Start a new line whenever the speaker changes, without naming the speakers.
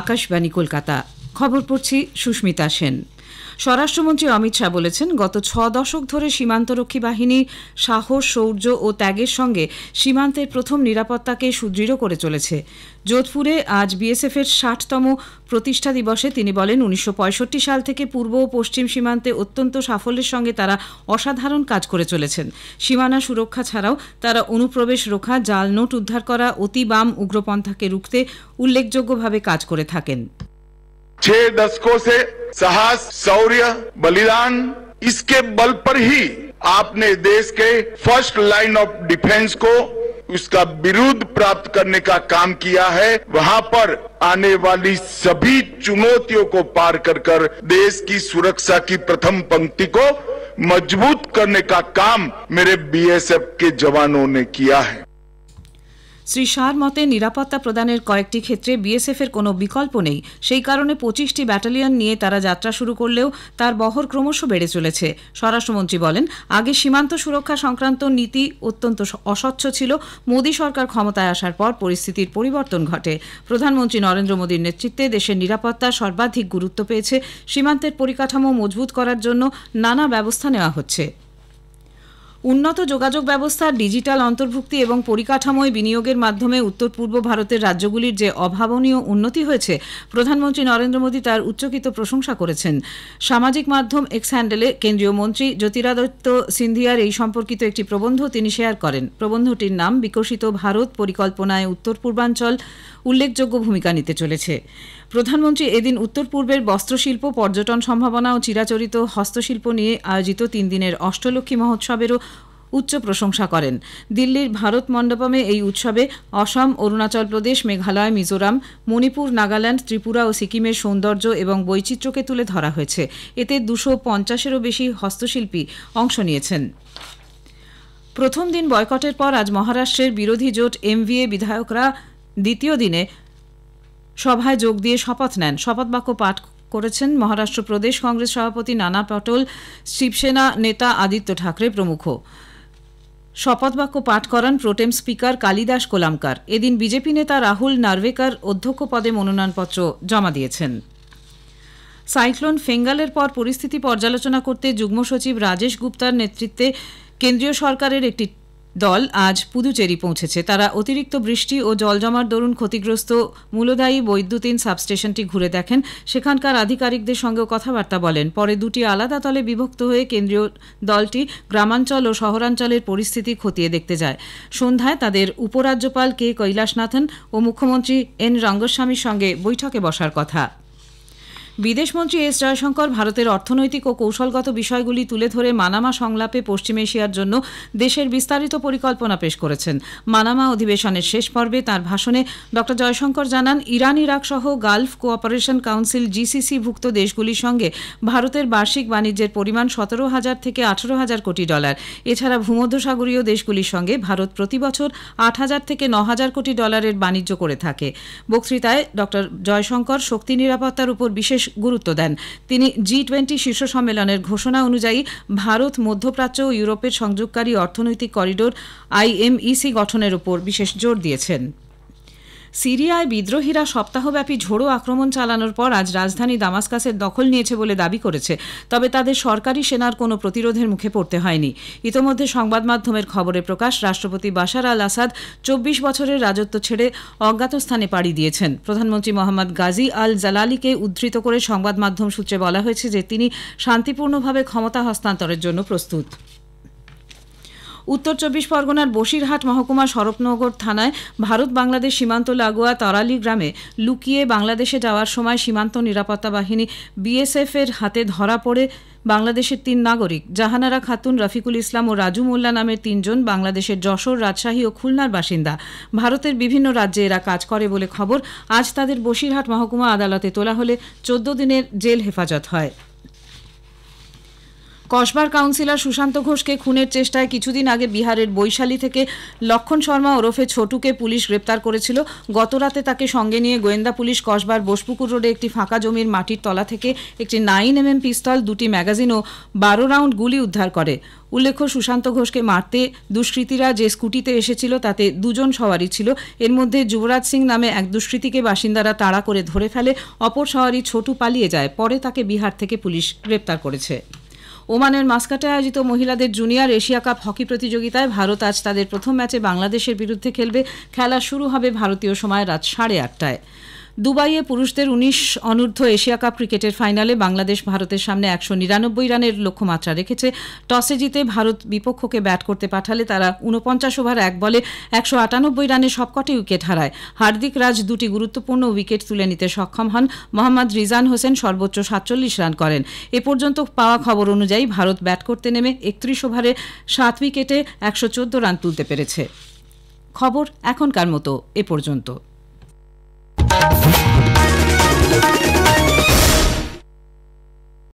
আকাশবাণী কলকাতা। খবর পড়ছি সুস্মিতা সেন। স্বরাষ্ট্রমন্ত্রী অমিত শাহ বলেছেন, গত ৬ দশক ধরে সীমান্তরক্ষী বাহিনী সাহস, শৌর্য ও ত্যাগের সঙ্গে সীমান্তের প্রথম নিরাপত্তাকে সুদৃঢ় করে চলেছে। যোধপুরে আজ বিএসএফ এর ৬০তম প্রতিষ্ঠা দিবসে তিনি বলেন, ১৯৬৫ সাল থেকে পূর্ব ও পশ্চিম সীমান্তে অত্যন্ত সাফল্যের সঙ্গে তারা অসাধারণ কাজ করে চলেছেন। সীমানা সুরক্ষা ছাড়াও তারা অনুপ্রবেশ রোখা, জাল নোট উদ্ধার করা, অতি বাম উগ্রপন্থাকে রুখতে উল্লেখযোগ্যভাবে কাজ করে থাকেন।
6 दशकों से साहस, शौर्य, बलिदान, इसके बल पर ही आपने देश के फर्स्ट लाइन ऑफ डिफेंस को उसका विरुद्ध प्राप्त करने का काम किया है। वहां पर आने वाली सभी चुनौतियों को पार कर देश की सुरक्षा की प्रथम पंक्ति को मजबूत करने का काम मेरे बीएसएफ के जवानों ने किया है।
শ্রী শাহর মতে, নিরাপত্তা প্রদানের কয়েকটি ক্ষেত্রে বিএসএফ এর কোনো বিকল্প নেই। সেই কারণে ২৫টি ব্যাটালিয়ন নিয়ে তারা যাত্রা শুরু করলেও তার বহর ক্রমশ বেড়ে চলেছে। স্বরাষ্ট্রমন্ত্রী বলেন, আগে সীমান্ত সুরক্ষা সংক্রান্ত নীতি অত্যন্ত অস্বচ্ছ ছিল। মোদী সরকার ক্ষমতায় আসার পর পরিস্থিতির পরিবর্তন ঘটে। প্রধানমন্ত্রী নরেন্দ্র মোদীর নেতৃত্বে দেশের নিরাপত্তা সর্বাধিক গুরুত্ব পেয়েছে। সীমান্তের পরিকাঠামো মজবুত করার জন্য নানা ব্যবস্থা নেওয়া হচ্ছে। উন্নত যোগাযোগ ব্যবস্থা, ডিজিটাল অন্তর্ভুক্তি এবং পরিকাঠামোয় বিনিয়োগের মাধ্যমে উত্তর পূর্ব ভারতের রাজ্যগুলির যে অভাবনীয় উন্নতি হয়েছে, প্রধানমন্ত্রী নরেন্দ্র মোদী তার উচ্চকিত প্রশংসা করেছেন। সামাজিক মাধ্যম এক্স হ্যান্ডেলে কেন্দ্রীয় মন্ত্রী জ্যোতিরাদিত্য সিন্ধিয়ার এই সম্পর্কিত একটি প্রবন্ধ তিনি শেয়ার করেন। প্রবন্ধটির নাম বিকশিত ভারত পরিকল্পনায় উত্তর পূর্বাঞ্চল উল্লেখযোগ্য ভূমিকা নিতে চলেছে। প্রধানমন্ত্রী এদিন উত্তর পূর্বের বস্ত্রশিল্প, পর্যটন সম্ভাবনা ও চিরাচরিত হস্তশিল্প নিয়ে আয়োজিত ৩ দিনের অষ্টলক্ষ্মী মহোৎসবেরও উচ্চ প্রশংসা করেন। দিল্লির ভারত মণ্ডপমে এই উৎসবে অসম, অরুণাচল প্রদেশ, মেঘালয়, মিজোরাম, মণিপুর, নাগাল্যান্ড, ত্রিপুরা ও সিকিমের সৌন্দর্য এবং বৈচিত্র্যকে তুলে ধরা হয়েছে। এতে ২৫০-এরও বেশি হস্তশিল্পী অংশ নিয়েছেন। প্রথম দিন বয়কটের পর আজ মহারাষ্ট্রের বিরোধী জোট এমভিএ বিধায়করা দ্বিতীয় দিনে সভায় যোগ দিয়ে শপথ নেন। শপথ বাক্য পাঠ করেছেন মহারাষ্ট্র প্রদেশ কংগ্রেস সভাপতি নানা পটোল, শিবসেনা নেতা আদিত্য ঠাকরে প্রমুখ। শপথ বাক্য পাঠ করান প্রোটেম স্পিকার কালিদাস কোলামকার। এদিন বিজেপি নেতা রাহুল নার্ভেকার অধ্যক্ষ পদে মনোনয়নপত্র জমা দিয়েছেন। সাইক্লোন ফেঙ্গালের পর পরিস্থিতি পর্যালোচনা করতে যুগ্ম সচিব রাজেশ গুপ্তার নেতৃত্বে কেন্দ্রীয় সরকারের একটি দল আজ পুদুচেরি পৌঁছেছে। তারা অতিরিক্ত বৃষ্টি ও জলজমার দরুন ক্ষতিগ্রস্ত মূলদায়ী বৈদ্যুতিন সাবস্টেশনটি ঘুরে দেখেন। সেখানকার আধিকারিকদের সঙ্গেও কথাবার্তা বলেন। পরে দুটি আলাদা দলে বিভক্ত হয়ে কেন্দ্রীয় দলটি গ্রামাঞ্চল ও শহরাঞ্চলের পরিস্থিতি খতিয়ে দেখতে যায়। সন্ধ্যায় তাদের উপরাজ্যপাল কে কৈলাসনাথন ও মুখ্যমন্ত্রী এন রঙ্গস্বামীর সঙ্গে বৈঠকে বসার কথা। বিদেশমন্ত্রী এস জয়শঙ্কর ভারতের অর্থনৈতিক ও কৌশলগত বিষয়গুলি তুলে ধরে মানামা সংলাপে পশ্চিম এশিয়ার জন্য দেশের বিস্তারিত পরিকল্পনা পেশ করেছেন। মানামা অধিবেশনের শেষ পর্বে তাঁর ভাষণে ড জয়শঙ্কর জানান, ইরান, ইরাক সহ গালফ কোঅপারেশন কাউন্সিল জিসিসি-ভুক্ত দেশগুলির সঙ্গে ভারতের বার্ষিক বাণিজ্যের পরিমাণ ১৭,০০০ থেকে ১৮,০০০ কোটি ডলার। এছাড়া ভূমধ্যসাগরীয় দেশগুলির সঙ্গে ভারত প্রতি বছর ৮,০০০ থেকে ৯,০০০ কোটি ডলারের বাণিজ্য করে থাকে। বক্তৃতায় ড জয়শঙ্কর শক্তি নিরাপত্তার উপর বিশেষ গুরুত্ব দেন। তিনি জি-20 শীর্ষ সম্মেলনের ঘোষণা অনুযায়ী ভারত, মধ্যপ্রাচ্য ও ইউরোপের সংযোগকারী অর্থনৈতিক করিডোর আইএমইসি গঠনের উপর বিশেষ জোর দিয়েছেন। সিরিয়ায় বিদ্রোহীরা সপ্তাহব্যাপী ঝোড়ো আক্রমণ চালানোর পর আজ রাজধানী দামাস্কাসের দখল নিয়েছে বলে দাবি করেছে। তবে তাদের সরকারি সেনার কোনো প্রতিরোধের মুখে পড়তে হয়নি। ইতোমধ্যে সংবাদ মাধ্যমের খবরে প্রকাশ, রাষ্ট্রপতি বাশার আল আসাদ ২৪ বছরের রাজত্ব ছেড়ে অজ্ঞাত স্থানে পাড়ি দিয়েছেন। প্রধানমন্ত্রী মোহাম্মদ গাজী আল জালালিকে উদ্ধৃত করে সংবাদ মাধ্যম সূত্রে বলা হয়েছে যে তিনি শান্তিপূর্ণভাবে ক্ষমতা হস্তান্তরের জন্য প্রস্তুত। উত্তর ২৪ পরগনার বসিরহাট মহকুমা শরৎনগর থানায় ভারত বাংলাদেশ সীমান্ত লাগোয়া তরালি গ্রামে লুকিয়ে বাংলাদেশে যাওয়ার সময় সীমান্ত নিরাপত্তা বাহিনী বিএসএফ এর হাতে ধরা পড়ে বাংলাদেশের ৩ নাগরিক জাহানারা খাতুন, রফিকুল ইসলাম ও রাজু মোল্লা নামের ৩ জন বাংলাদেশের যশোর, রাজশাহী ও খুলনার বাসিন্দা। ভারতের বিভিন্ন রাজ্যে এরা কাজ করে বলে খবর। আজ তাদের বসিরহাট মহকুমা আদালতে তোলা হলে ১৪ দিনের জেল হেফাজত হয়। কসবার কাউন্সিলর সুশান্ত ঘোষকে খুনের চেষ্টায় কিছুদিন আগে বিহারের বৈশালী থেকে লক্ষণ শর্মা ওরফে ছোটুকে পুলিশ গ্রেপ্তার করেছিল। গতরাতে তাকে সঙ্গে নিয়ে গোয়েন্দা পুলিশ কসবার বোসপুকুর রোডে একটি ফাঁকা জমির মাটির তলা থেকে একটি 9mm পিস্তল, 2টি ম্যাগাজিন ও 12 রাউন্ড গুলি উদ্ধার করে। উল্লেখ্য, সুশান্ত ঘোষকে মারতে দুষ্কৃতীরা যে স্কুটিতে এসেছিল তাতে 2 জন সওয়ারি ছিল। এর মধ্যে যুবরাজ সিং নামে এক দুষ্কৃতীকে বাসিন্দারা তাড়া করে ধরে ফেলে। অপর সওয়ারি ছোটু পালিয়ে যায়। পরে তাকে বিহার থেকে পুলিশ গ্রেপ্তার করেছে। ওমানের মাস্কাটে আয়োজিত মহিলাদের জুনিয়র এশিয়া কাপ হকি প্রতিযোগিতায় ভারত আজ তাদের প্রথম ম্যাচে বাংলাদেশের বিরুদ্ধে খেলবে। খেলা শুরু হবে ভারতীয় সময় রাত 8:30টায়। দুবাইয়ে পুরুষদের 19 অনূর্ধ্ব এশিয়া কাপ ক্রিকেটের ফাইনালে বাংলাদেশ ভারতের সামনে 199 রানের লক্ষ্যমাত্রা রেখেছে। টসে জিতে ভারত বিপক্ষকে ব্যাট করতে পাঠালে তারা 49 ওভার 1 বলে 198 রানে সবকটি উইকেট হারায়। হার্দিক রাজ 2টি গুরুত্বপূর্ণ উইকেট তুলে নিতে সক্ষম হন। মোহাম্মদ রিজান হোসেন সর্বোচ্চ 47 রান করেন। এ পর্যন্ত পাওয়া খবর অনুযায়ী ভারত ব্যাট করতে নেমে 31 ওভারে 7 উইকেটে 114 রান তুলতে পেরেছে। খবর এখনকার মতো এ পর্যন্ত।